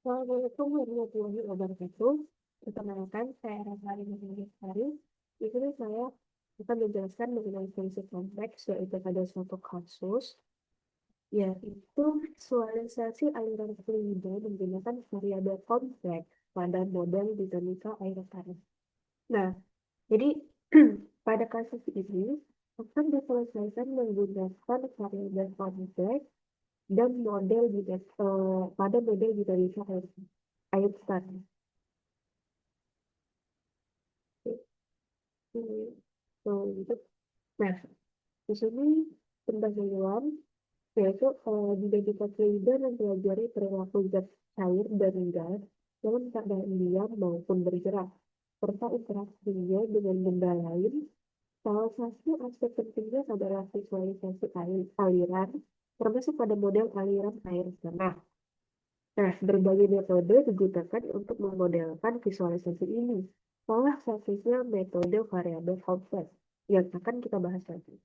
Assalamualaikum warahmatullahi wabarakatuh. Perkenalkan, saya Rasari Hari. Di sini saya akan menjelaskan mengenai prinsip kompleks, yaitu pada suatu kasus, yaitu visualisasi aliran fluida menggunakan variabel kompleks pada model dinamika air tanah. Nah, jadi pada kasus ini akan diselesaikan menggunakan variabel kompleks dan pada model dinamika air tanah. Gitu. Nah, di sini pendahuluan yaitu dinamika fluida mempelajari perilaku zat cair dan gas dalam keadaan diam maupun bergerak, serta interaksinya dengan benda lain. Salah satu aspek pentingnya adalah visualisasi aliran, termasuk pada model aliran air tanah. Nah, berbagai metode digunakan untuk memodelkan visualisasi ini. Salah satunya metode variabel kompleks yang akan kita bahas nanti.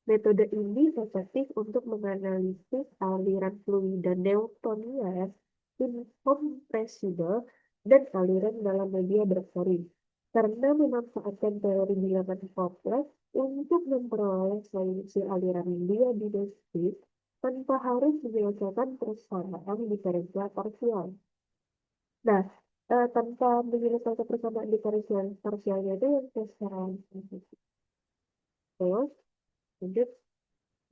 Metode ini efektif untuk menganalisis aliran fluida Newtonian, incompressible, dan aliran dalam media berflorin, karena memanfaatkan teori bilangan kompleks untuk memperoleh solusi aliran media dinamik tanpa harus menyelesaikan persamaan diferensial parsial. Nah, tanpa menyelesaikan persamaan diferensial parsialnya itu yang saya sekarang terus lanjut.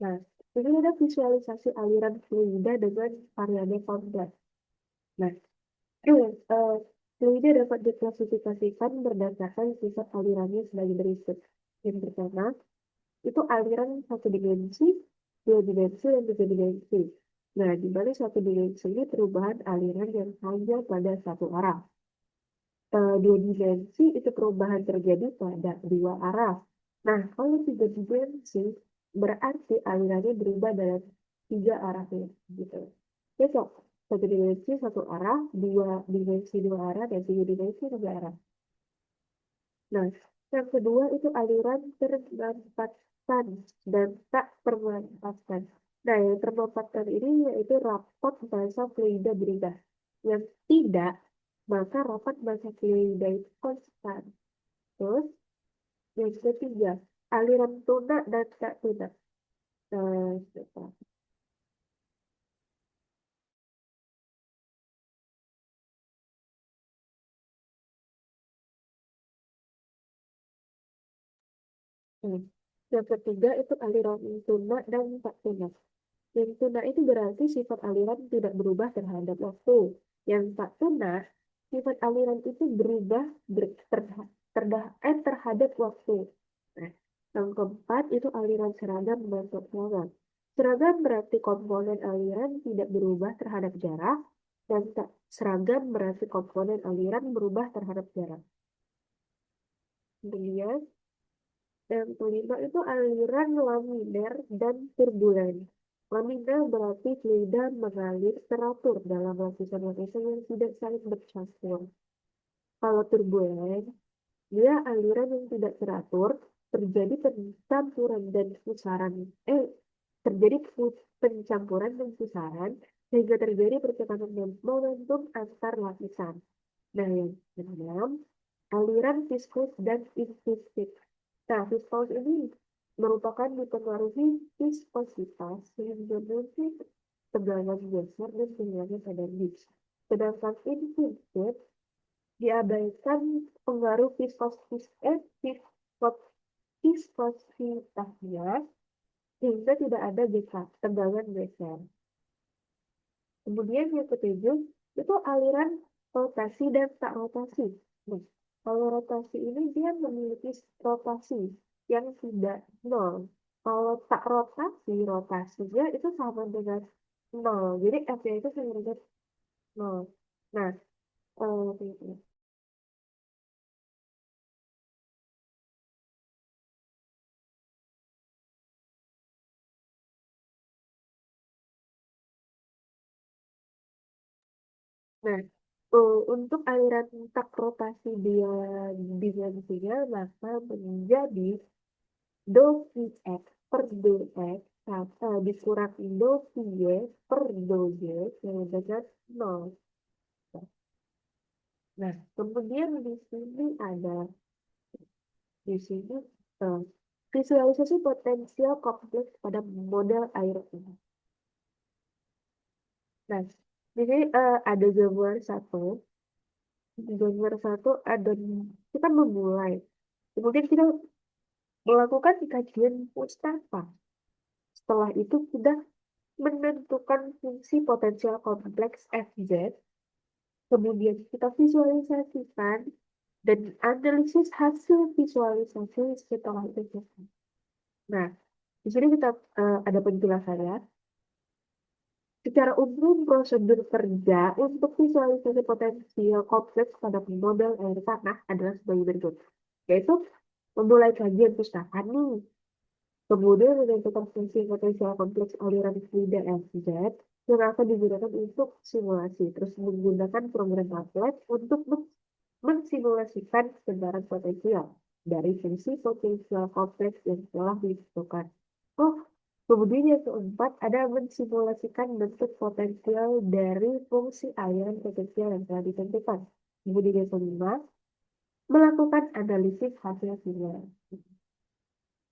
Nah, ini ada visualisasi aliran fluida dengan variabel kompleks. Nah, fluida dapat diklasifikasikan berdasarkan sifat alirannya sebagai berikut. Yang pertama, itu aliran satu dimensi, dua dimensi, dan tiga dimensi. Nah, di mana satu dimensi ini perubahan aliran yang hanya pada satu arah. Dua dimensi itu perubahan terjadi pada dua arah. Nah, kalau tiga dimensi berarti alirannya berubah dalam tiga arah gitu. Besok satu dimensi satu arah, dua dimensi dua arah, dan tiga dimensi tiga arah. Nah, yang kedua itu aliran termanfaatkan dan tak termanfaatkan. Nah, yang termanfaatkan ini yaitu rapat massa fluida berubah. Yang tidak, maka rapat massa fluida itu konstan. Terus, yang ketiga, aliran tuna dan tak tuna. Nah, Hmm. Yang ketiga itu aliran tuna dan tak tuna. Yang tuna itu berarti sifat aliran tidak berubah terhadap waktu. Yang tak tuna, sifat aliran itu berubah terhadap waktu. Nah, yang keempat itu aliran seragam bentuk seragam. Seragam berarti komponen aliran tidak berubah terhadap jarak, dan tak seragam berarti komponen aliran berubah terhadap jarak. Kemudian, yang kelima itu aliran laminer dan turbulen. Laminer berarti fluida mengalir teratur dalam lapisan-lapisan yang tidak saling bercampur. Kalau turbulen, dia aliran yang tidak teratur, terjadi pencampuran dan pusaran, terjadi pencampuran dan pusaran, sehingga terjadi percepatan momentum antar lapisan. Nah, yang keenam, aliran viskus dan inviskus. Nah, viskus ini merupakan dipengaruhi viskositas sehingga mungkin tegangan geser dan kehilangan energi. Sedangkan inviskus diabaikan pengaruh viskositasnya sehingga tidak ada tegangan geser. Kemudian yang ketujuh itu aliran rotasi dan tak rotasi. Nah, kalau rotasi ini dia memiliki rotasi yang tidak nol. Kalau tak rotasi, rotasinya itu sama dengan nol. Jadi F-nya itu sama dengan nol. Nah, eh, nah, untuk aliran tak rotasi dia dimensinya maka menjadi do X per do X dikurangi do Y per do Y sama dengan 0. Nah, kemudian di sini eh, visualisasi potensial kompleks pada model air ini. Nah, di sini ada gambar satu. Gambar satu ada kita memulai. Kemudian kita melakukan kajian Mustafa. Setelah itu kita menentukan fungsi potensial kompleks Fz. Kemudian kita visualisasikan dan analisis hasil visualisasi setelah itu. Nah, di sini kita ada penjelasannya. Secara umum, prosedur kerja untuk visualisasi potensial kompleks pada model air tanah adalah sebagai berikut. Yaitu memulai kajian pustaka nih. Kemudian menentukan fungsi potensial kompleks aliran fluida FZ yang akan digunakan untuk simulasi. Terus menggunakan program MATLAB untuk mensimulasikan sebaran potensial dari fungsi potensial kompleks yang telah ditentukan. Oh, kemudian yang keempat ada mensimulasikan bentuk potensial dari fungsi aliran potensial yang telah ditentukan. Kemudian yang kelima, melakukan analisis hasil simulasi.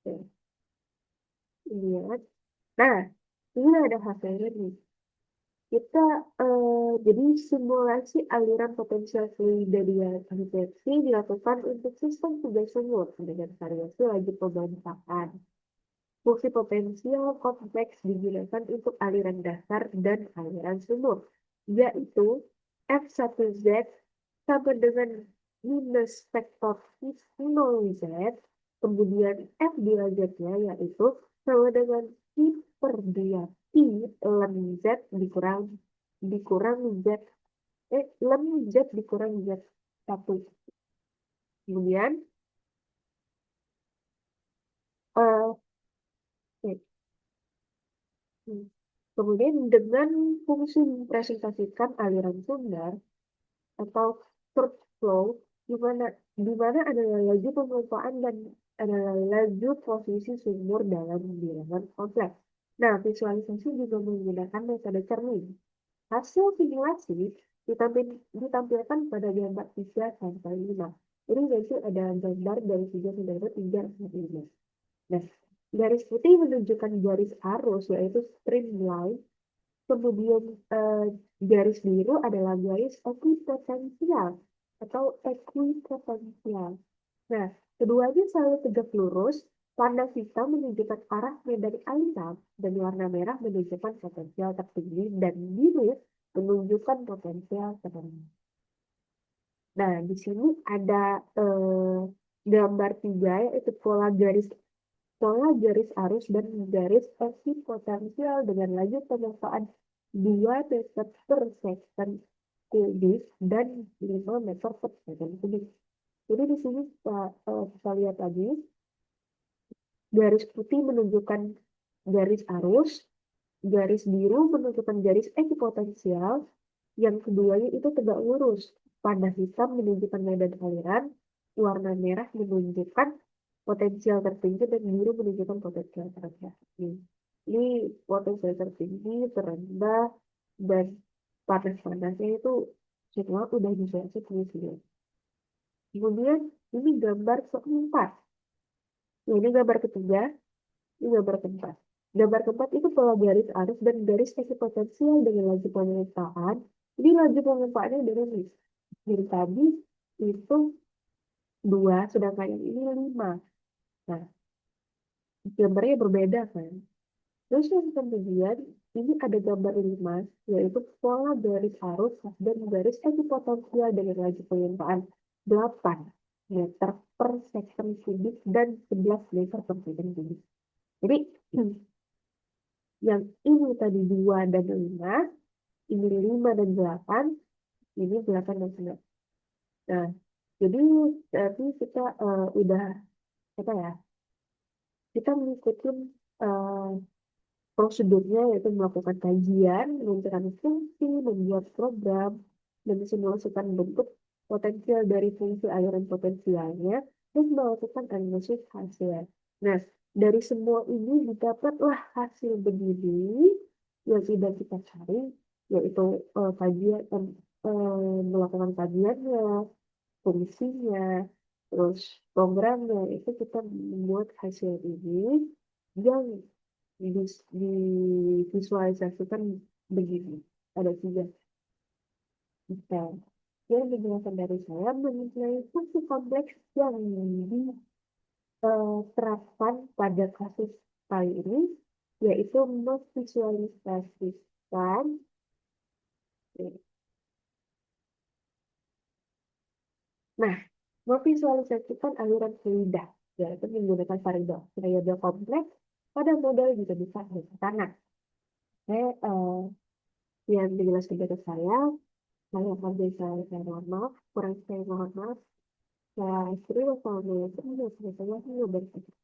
Oke, lihat. Nah, ini ada hasilnya nih. Kita jadi simulasi aliran potensial fluida di deteksi dilakukan untuk sistem tugas sumur dengan variasi laju pembentukan. Fungsi potensial kompleks digunakan untuk aliran dasar dan aliran sumur, yaitu F1Z sama dengan minus vektor 0Z, kemudian F derajatnya yaitu sama dengan I per 2 I lem Z dikurang Z lem Z dikurang Z1. Kemudian eh, eh, kemudian dengan fungsi mempresentasikan aliran sumber atau surf flow di mana adalah laju pengumpaan dan adalah laju posisi sumur dalam bilangan kompleks. Nah, visualisasi juga menggunakan metode cermin. Hasil simulasi ditampilkan pada gambar 3 sampai 5. Jadi nanti ada gambar dari 3 sampai 3 sampai 5. Nah, garis putih menunjukkan garis arus yaitu streamline. Kemudian garis biru adalah garis ekuipotensial atau ekuipotensial. Nah, keduanya selalu tegak lurus. Warna hitam menunjukkan arah medan aliran dan warna merah menunjukkan potensial tertinggi dan biru menunjukkan potensial terendah. Nah, di sini ada gambar 3 yaitu pola garis arus dan garis ekuipotensial dengan laju pemanfaatan 2 meter per second kubik dan 5 meter per second kubik. Jadi di sini kita lihat lagi, garis putih menunjukkan garis arus, garis biru menunjukkan garis ekuipotensial, yang keduanya itu tegak lurus. Pada hitam menunjukkan medan aliran, warna merah menunjukkan potensial tertinggi dan biru menunjukkan potensial terendah. Ini potensial tertinggi, terendah, dan panas-panasnya itu semua udah bisa tulis. Kemudian ini gambar keempat. Nah, ini gambar ketiga, ini gambar keempat. Gambar keempat itu pola garis arus dan garis ekuipotensial dengan laju pengumpaan. Ini laju pengumpaannya dari ini. Dari tadi itu 2, sedangkan yang ini 5. Nah, gambarnya berbeda kan. Terus yang kemudian ini ada gambar 5, yaitu pola garis arus dan garis ekuipotensial dengan laju pengumpaan 8 meter per second kubik dan 11 meter per second kubik. Jadi yang ini tadi 2 dan 5, ini 5 dan 8, ini 8 dan 9. Nah, jadi berarti kita udah apa ya? Kita mengikuti prosedurnya yaitu melakukan kajian, menentukan fungsi, membuat program, dan mensimulasikan bentuk potensial dari fungsi aliran potensialnya, dan melakukan analisis hasil. Nah, dari semua ini didapatlah hasil begini yang sudah kita cari, yaitu kajian melakukan kajiannya, fungsinya, terus programnya, itu kita membuat hasil ini yang divisualisasikan begini. Ada tiga detail. Yang penjelasan dari saya mengenai fungsi kompleks yang diterapkan pada kasus kali ini, yaitu memvisualisasikan. Nah, memvisualisasikan aliran fluida, yaitu menggunakan variabel kompleks pada model juga bisa dari tanah. Yang dijelaskan dari saya akan saya mohon maaf, kurang saya mohon maaf. Saya sering wassalamualaikum warahmatullahi wabarakatuh.